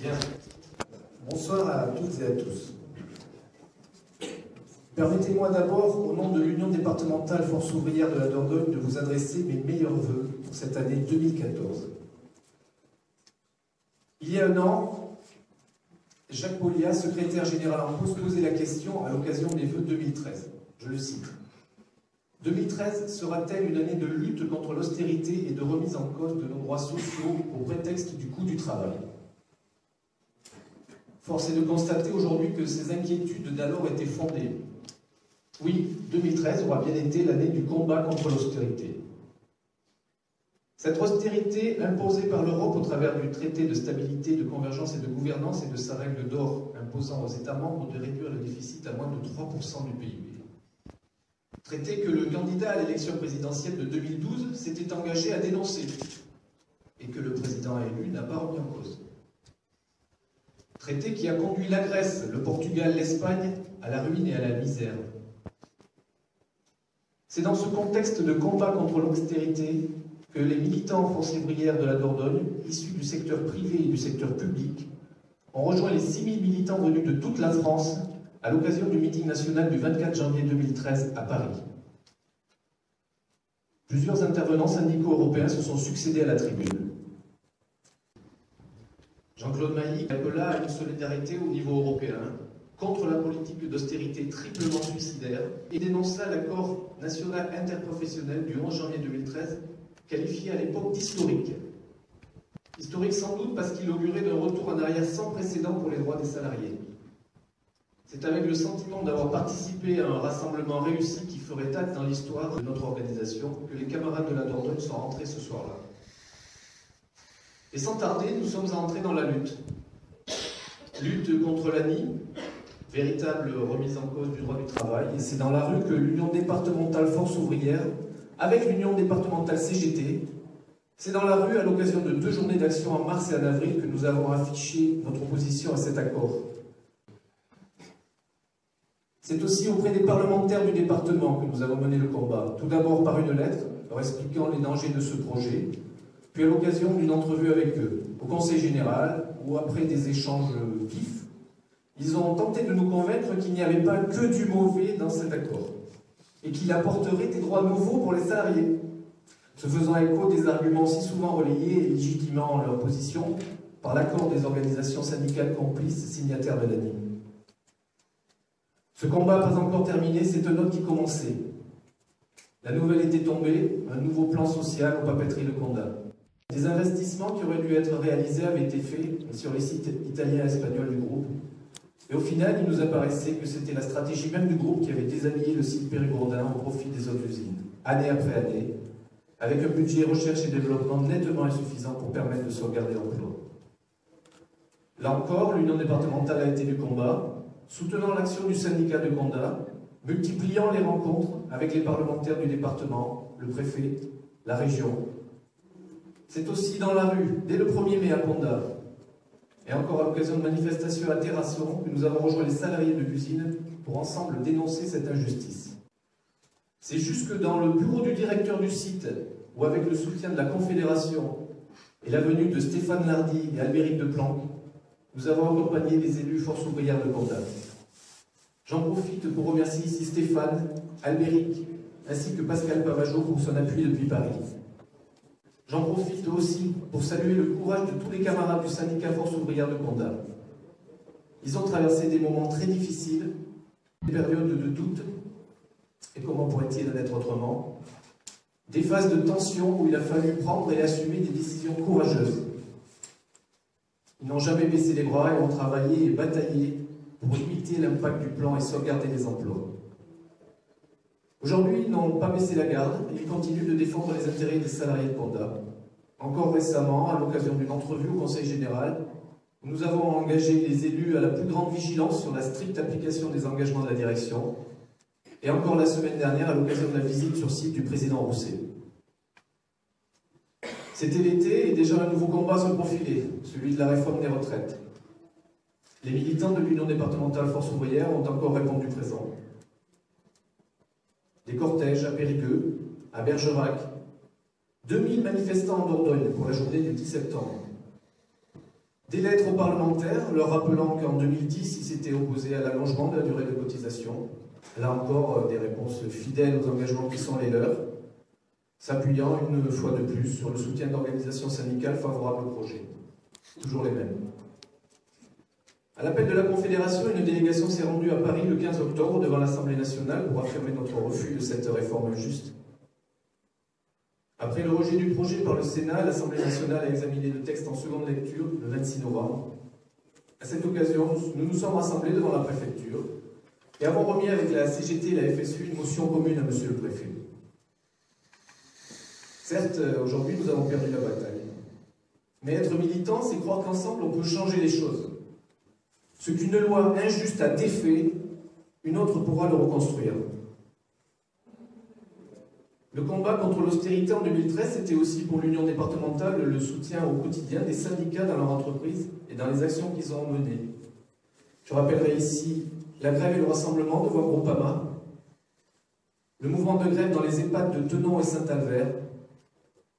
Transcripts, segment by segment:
Bien. Bonsoir à toutes et à tous. Permettez-moi d'abord, au nom de l'Union départementale Force ouvrière de la Dordogne, de vous adresser mes meilleurs vœux pour cette année 2014. Il y a un an, Jacques Pauliat, secrétaire général en poste, posait la question à l'occasion des vœux 2013. Je le cite. 2013 sera-t-elle une année de lutte contre l'austérité et de remise en cause de nos droits sociaux au prétexte du coût du travail? Force est de constater aujourd'hui que ces inquiétudes d'alors étaient fondées. Oui, 2013 aura bien été l'année du combat contre l'austérité. Cette austérité imposée par l'Europe au travers du traité de stabilité, de convergence et de gouvernance et de sa règle d'or imposant aux États membres de réduire le déficit à moins de 3% du PIB. Traité que le candidat à l'élection présidentielle de 2012 s'était engagé à dénoncer et que le président élu n'a pas remis en cause. Traité qui a conduit la Grèce, le Portugal, l'Espagne à la ruine et à la misère. C'est dans ce contexte de combat contre l'austérité que les militants Force ouvrière de la Dordogne, issus du secteur privé et du secteur public, ont rejoint les 6000 militants venus de toute la France à l'occasion du meeting national du 24 janvier 2013 à Paris. Plusieurs intervenants syndicaux européens se sont succédés à la tribune. Jean-Claude Mailly appela à une solidarité au niveau européen contre la politique d'austérité triplement suicidaire et dénonça l'accord national interprofessionnel du 11 janvier 2013, qualifié à l'époque d'historique. Historique sans doute parce qu'il augurait d'un retour en arrière sans précédent pour les droits des salariés. C'est avec le sentiment d'avoir participé à un rassemblement réussi qui ferait date dans l'histoire de notre organisation que les camarades de la Dordogne sont rentrés ce soir-là. Et sans tarder, nous sommes entrés dans la lutte. Lutte contre l'ANI, véritable remise en cause du droit du travail, et c'est dans la rue que l'Union départementale Force ouvrière, avec l'Union départementale CGT, c'est dans la rue, à l'occasion de 2 journées d'action en mars et en avril, que nous avons affiché notre opposition à cet accord. C'est aussi auprès des parlementaires du département que nous avons mené le combat, tout d'abord par une lettre leur expliquant les dangers de ce projet, puis à l'occasion d'une entrevue avec eux, au Conseil général, où après des échanges vifs, ils ont tenté de nous convaincre qu'il n'y avait pas que du mauvais dans cet accord, et qu'il apporterait des droits nouveaux pour les salariés, se faisant écho des arguments si souvent relayés et légitimant leur position par l'accord des organisations syndicales complices signataires de l'ANI. Ce combat pas encore terminé, c'est un autre qui commençait. La nouvelle était tombée, un nouveau plan social aux papeteries de Condat. Des investissements qui auraient dû être réalisés avaient été faits sur les sites italiens et espagnols du groupe. Et au final, il nous apparaissait que c'était la stratégie même du groupe qui avait déshabillé le site périgourdin au profit des autres usines, année après année, avec un budget recherche et développement nettement insuffisant pour permettre de sauvegarder l'emploi. Là encore, l'Union départementale a été du combat, soutenant l'action du syndicat de Condat, multipliant les rencontres avec les parlementaires du département, le préfet, la région. C'est aussi dans la rue, dès le 1er mai à Condat, et encore à l'occasion de manifestations à Terrasson, que nous avons rejoint les salariés de l'usine pour ensemble dénoncer cette injustice. C'est jusque dans le bureau du directeur du site, où avec le soutien de la Confédération et la venue de Stéphane Lardy et Albéric Deplanque, nous avons accompagné les élus Force ouvrière de Condat. J'en profite pour remercier ici Stéphane, Albéric, ainsi que Pascal Pavageau pour son appui depuis Paris. J'en profite aussi pour saluer le courage de tous les camarades du syndicat Force ouvrière de Condat. Ils ont traversé des moments très difficiles, des périodes de doute, et comment pourrait-il en être autrement, des phases de tension où il a fallu prendre et assumer des décisions courageuses. Ils n'ont jamais baissé les bras et ont travaillé et bataillé pour limiter l'impact du plan et sauvegarder les emplois. Aujourd'hui, ils n'ont pas baissé la garde et ils continuent de défendre les intérêts des salariés de Condat. Encore récemment, à l'occasion d'une entrevue au Conseil général, nous avons engagé les élus à la plus grande vigilance sur la stricte application des engagements de la direction, et encore la semaine dernière à l'occasion de la visite sur site du président Rousset. C'était l'été et déjà un nouveau combat se profilait, celui de la réforme des retraites. Les militants de l'Union départementale Force ouvrière ont encore répondu présent. Des cortèges à Périgueux, à Bergerac, 2000 manifestants en Dordogne pour la journée du 10 septembre. Des lettres aux parlementaires leur rappelant qu'en 2010, ils s'étaient opposés à l'allongement de la durée de cotisation. Là encore, des réponses fidèles aux engagements qui sont les leurs, s'appuyant une fois de plus sur le soutien d'organisations syndicales favorables au projet. Toujours les mêmes. À l'appel de la Confédération, une délégation s'est rendue à Paris le 15 octobre devant l'Assemblée nationale pour affirmer notre refus de cette réforme injuste. Après le rejet du projet par le Sénat, l'Assemblée nationale a examiné le texte en seconde lecture le 26 novembre. À cette occasion, nous nous sommes rassemblés devant la préfecture et avons remis avec la CGT et la FSU une motion commune à monsieur le préfet. Certes, aujourd'hui, nous avons perdu la bataille. Mais être militant, c'est croire qu'ensemble, on peut changer les choses. Ce qu'une loi injuste a défait, une autre pourra le reconstruire. Le combat contre l'austérité en 2013, c'était aussi pour l'Union départementale le soutien au quotidien des syndicats dans leur entreprise et dans les actions qu'ils ont menées. Je rappellerai ici la grève et le rassemblement devant Groupama, le mouvement de grève dans les EHPAD de Tenon et Saint-Albert,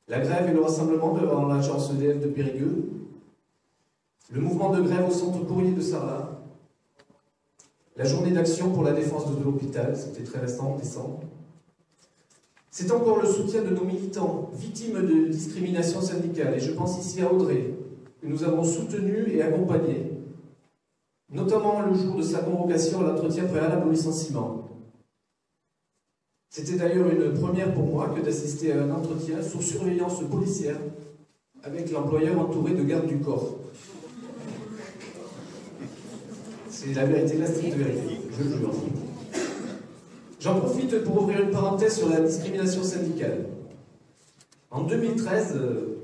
la grève et le rassemblement devant l'agence EDF de Périgueux, le mouvement de grève au centre courrier de Sarlat, la journée d'action pour la défense de l'hôpital, c'était très récent en décembre. C'est encore le soutien de nos militants victimes de discrimination syndicale, et je pense ici à Audrey, que nous avons soutenu et accompagné, notamment le jour de sa convocation à l'entretien préalable au licenciement. C'était d'ailleurs une première pour moi que d'assister à un entretien sous surveillance policière avec l'employeur entouré de gardes du corps. C'est la vérité, la stricte vérité, je le jure. J'en profite pour ouvrir une parenthèse sur la discrimination syndicale. En 2013,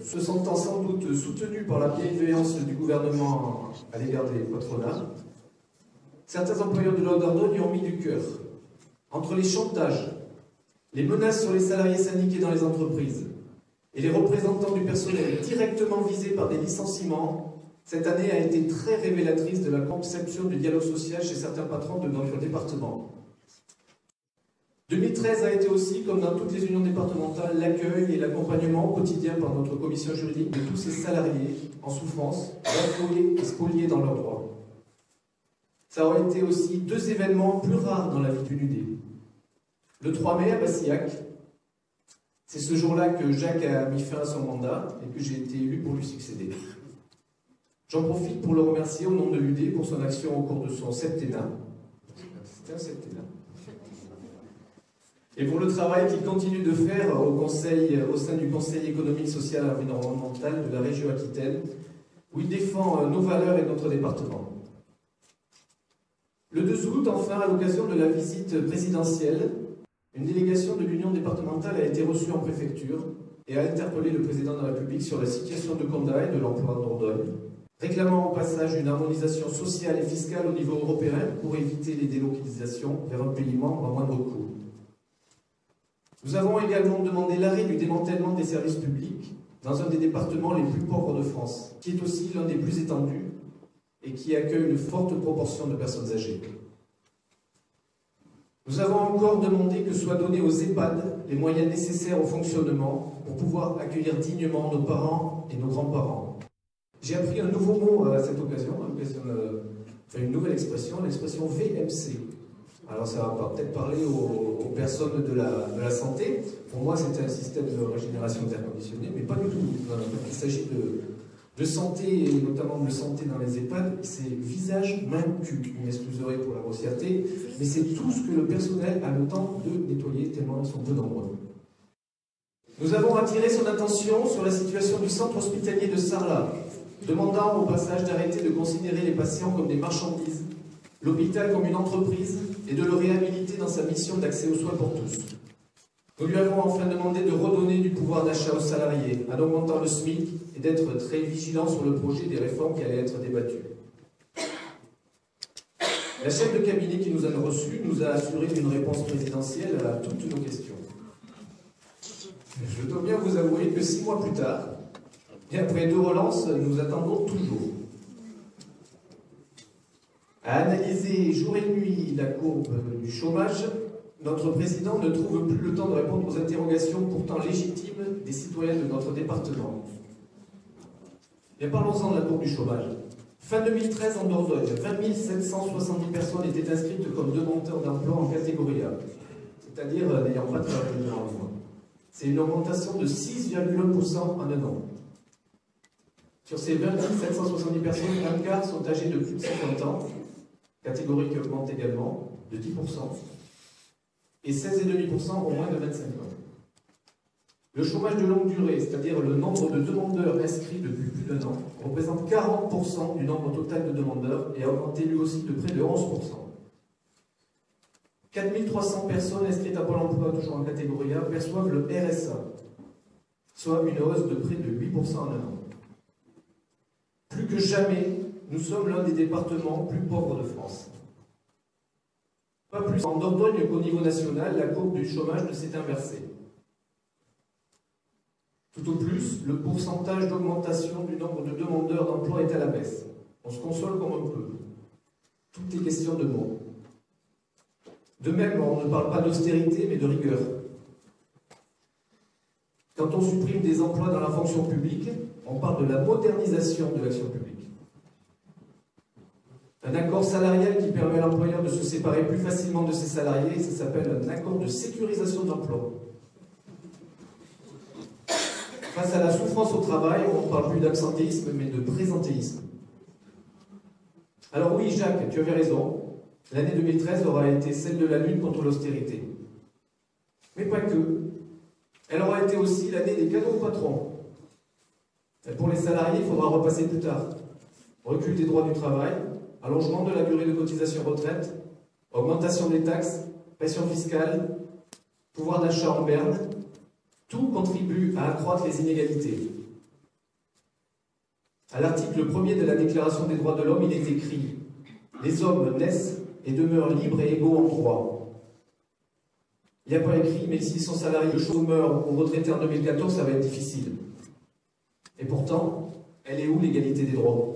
se sentant sans doute soutenu par la bienveillance du gouvernement à l'égard des patronats, certains employeurs de l'Aude-Ardenne y ont mis du cœur. Entre les chantages, les menaces sur les salariés syndiqués dans les entreprises et les représentants du personnel directement visés par des licenciements, cette année a été très révélatrice de la conception du dialogue social chez certains patrons de notre département. 2013 a été aussi, comme dans toutes les unions départementales, l'accueil et l'accompagnement au quotidien par notre commission juridique de tous ces salariés en souffrance, bafoués et spoliés dans leurs droits. Ça aurait été aussi deux événements plus rares dans la vie du NUD. Le 3 mai à Bassillac, c'est ce jour-là que Jacques a mis fin à son mandat et que j'ai été élu pour lui succéder. J'en profite pour le remercier au nom de l'UD pour son action au cours de son septennat. C'était un septennat. Et pour le travail qu'il continue de faire au sein du Conseil économique, social et environnemental de la région Aquitaine, où il défend nos valeurs et notre département. Le 2 août, enfin, à l'occasion de la visite présidentielle, une délégation de l'Union départementale a été reçue en préfecture et a interpellé le président de la République sur la situation de Condat et de l'emploi en Dordogne, réclamant au passage une harmonisation sociale et fiscale au niveau européen pour éviter les délocalisations vers un pays membre à moindre coût. Nous avons également demandé l'arrêt du démantèlement des services publics dans un des départements les plus pauvres de France, qui est aussi l'un des plus étendus et qui accueille une forte proportion de personnes âgées. Nous avons encore demandé que soient donnés aux EHPAD les moyens nécessaires au fonctionnement pour pouvoir accueillir dignement nos parents et nos grands-parents. J'ai appris un nouveau mot à cette occasion, une nouvelle expression, l'expression VMC. Alors ça va peut-être parler aux personnes de la santé. Pour moi, c'était un système de régénération d'air conditionné, mais pas du tout. Il s'agit de santé, et notamment de santé dans les EHPAD. C'est visage, main, cul. Vous m'excuserez pour la grossièreté, mais c'est tout ce que le personnel a le temps de nettoyer, tellement ils sont peu nombreux. Nous avons attiré son attention sur la situation du centre hospitalier de Sarlat, demandant au passage d'arrêter de considérer les patients comme des marchandises, l'hôpital comme une entreprise, et de le réhabiliter dans sa mission d'accès aux soins pour tous. Nous lui avons enfin demandé de redonner du pouvoir d'achat aux salariés, en augmentant le SMIC, et d'être très vigilant sur le projet des réformes qui allaient être débattues. La chef de cabinet qui nous a reçus nous a assuré une réponse présidentielle à toutes nos questions. Je dois bien vous avouer que 6 mois plus tard, et après 2 relances, nous attendons toujours. À analyser jour et nuit la courbe du chômage, notre président ne trouve plus le temps de répondre aux interrogations pourtant légitimes des citoyens de notre département. Mais parlons-en de la courbe du chômage. Fin 2013, en Dordogne, 20 770 personnes étaient inscrites comme demandeurs d'emploi en catégorie A, c'est-à-dire n'ayant pas travaillé durant le mois. C'est une augmentation de 6,1% en un an. Sur ces 20 770 personnes, un quart sont âgés de plus de 50 ans, catégorie qui augmente également de 10%, et 16,5% ont moins de 25 ans. Le chômage de longue durée, c'est-à-dire le nombre de demandeurs inscrits depuis plus d'un an, représente 40% du nombre total de demandeurs et a augmenté lui aussi de près de 11%. 4300 personnes inscrites à Pôle emploi, toujours en catégorie A, perçoivent le RSA, soit une hausse de près de 8% en un an. Plus que jamais, nous sommes l'un des départements plus pauvres de France. Pas plus en Dordogne qu'au niveau national, la courbe du chômage ne s'est inversée. Tout au plus, le pourcentage d'augmentation du nombre de demandeurs d'emploi est à la baisse. On se console comme on peut. Tout est question de mots. De même, on ne parle pas d'austérité, mais de rigueur. Quand on supprime des emplois dans la fonction publique, on parle de la modernisation de l'action publique. Un accord salarial qui permet à l'employeur de se séparer plus facilement de ses salariés, ça s'appelle un accord de sécurisation d'emploi. Face à la souffrance au travail, on ne parle plus d'absentéisme, mais de présentéisme. Alors oui, Jacques, tu avais raison. L'année 2013 aura été celle de la lutte contre l'austérité. Mais pas que. Elle aura été aussi l'année des cadeaux aux patrons. Et pour les salariés, il faudra repasser plus tard. Recul des droits du travail, allongement de la durée de cotisation retraite, augmentation des taxes, pression fiscale, pouvoir d'achat en berne, tout contribue à accroître les inégalités. À l'article 1er de la Déclaration des droits de l'homme, il est écrit « Les hommes naissent et demeurent libres et égaux en droit ». Il n'y a pas écrit « Mais s'ils sont salariés, chômeurs ou retraités en 2014, ça va être difficile ». Et pourtant, elle est où l'égalité des droits?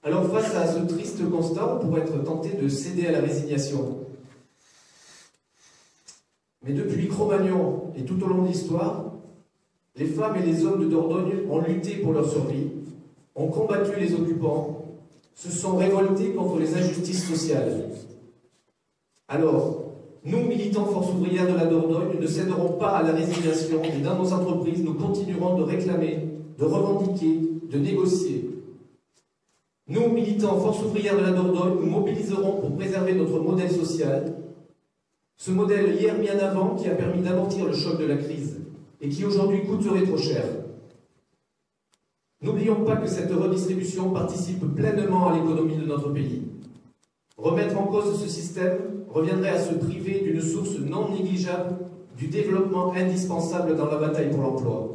Alors face à ce triste constat, on pourrait être tenté de céder à la résignation. Mais depuis Cro-Magnon et tout au long de l'histoire, les femmes et les hommes de Dordogne ont lutté pour leur survie, ont combattu les occupants, se sont révoltés contre les injustices sociales. Alors, nous, militants Force ouvrière de la Dordogne, ne céderons pas à la résignation et dans nos entreprises, nous continuerons de réclamer, de revendiquer, de négocier. Nous, militants Force ouvrière de la Dordogne, nous mobiliserons pour préserver notre modèle social. Ce modèle hier mis en avant qui a permis d'amortir le choc de la crise et qui aujourd'hui coûterait trop cher. N'oublions pas que cette redistribution participe pleinement à l'économie de notre pays. Remettre en cause ce système reviendrait à se priver d'une source non négligeable du développement indispensable dans la bataille pour l'emploi.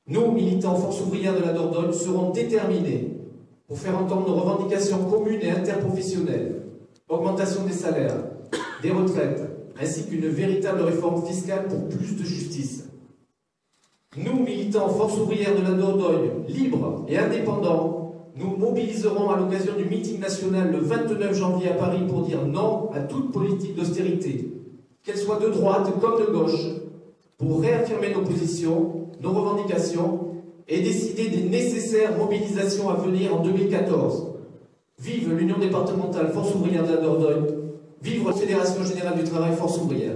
Nous, militants Force ouvrière de la Dordogne, serons déterminés pour faire entendre nos revendications communes et interprofessionnelles, augmentation des salaires, des retraites, ainsi qu'une véritable réforme fiscale pour plus de justice. Nous, militants Force ouvrière de la Dordogne, libres et indépendants, nous mobiliserons à l'occasion du meeting national le 29 janvier à Paris pour dire non à toute politique d'austérité, qu'elle soit de droite comme de gauche, pour réaffirmer nos positions, nos revendications et décider des nécessaires mobilisations à venir en 2014. Vive l'Union départementale Force ouvrière de la Dordogne, vive la Fédération générale du travail Force ouvrière.